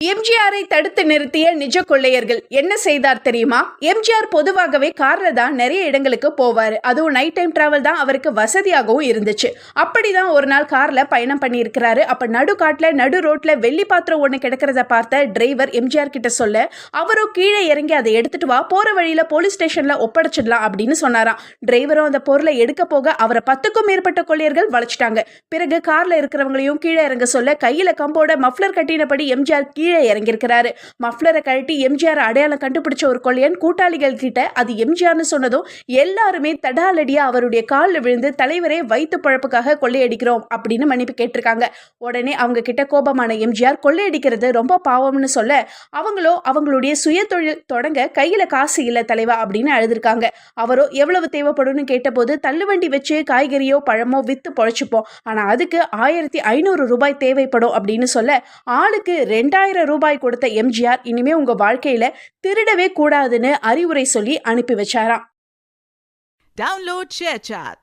எம்ஜிஆரை தடுத்து நிறுத்திய நிஜ கொள்ளையர்கள் என்ன செய்தார் தெரியுமா? எம்ஜிஆர் பொதுவாகவே கார்ல தான் நிறைய இடங்களுக்கு போவாரு. அதுவும் நைட் டைம் டிராவல் தான் அவருக்கு வசதியாகவும் இருந்துச்சு. அப்படிதான் ஒரு நாள் கார்ல பயணம் பண்ணியிருக்கிறாரு. அப்ப நடுக்காட்டுல நடு ரோட்ல வெள்ளி பாத்திரம் ஒண்ணு கிடக்கிறத பார்த்த டிரைவர் எம்ஜிஆர் கிட்ட சொல்ல, அவரும் கீழே இறங்கி அதை எடுத்துட்டு வா, போற வழியில போலீஸ் ஸ்டேஷன்ல ஒப்படைச்சிடலாம் அப்படின்னு சொன்னாராம். டிரைவரும் அந்த பொருளை எடுக்க போக அவரை 10க்கும் மேற்பட்ட கொள்ளையர்கள் வளைச்சிட்டாங்க. பிறகு கார்ல இருக்கிறவங்களையும் கீழே இறங்க சொல்ல, கையில கம்போட மஃப்ளர் கட்டினபடி எம்ஜிஆர் கீழே இறங்கியிருக்கிறாரு. மஃப்ளரை கழட்டி எம்ஜிஆர் அடையாளம் கண்டுபிடிச்ச ஒரு கொள்ளையன் கூட்டாளிகள் கிட்ட அது எம்ஜிஆர்னு சொன்னதும் எல்லாருமே தடாலடியா அவருடைய காலில் விழுந்து, தலைவரே வயிற்று பழப்புக்காக கொள்ளையடிக்கிறோம் அப்படின்னு மன்னிப்பு கேட்டிருக்காங்க. உடனே அவங்க கிட்ட கோபமான எம்ஜிஆர் கொள்ளையடிக்கிறது ரொம்ப பாவம்னு சொல்ல, அவங்களோ அவங்களுடைய சுய தொழில் தொடங்க கையில காசு இல்ல தலைவா அப்படின்னு அழுதுருக்காங்க. அவரோ எவ்வளவு தேவைப்படும்னு கேட்டபோது, தள்ளுவண்டி வச்சு காய்கறியோ பழமோ வித்து பொழைச்சுப்போம், ஆனா அதுக்கு 1500 ரூபாய் தேவைப்படும் அப்படின்னு சொல்ல, ஆளுக்கு 2000 ரூபாய் கொடுத்த எம்ஜிஆர் இனிமே உங்க வாழ்க்கையில திருடவே கூடாதுன்னு அறிவுரை சொல்லி அனுப்பி வச்சாராம். Download ShareChat.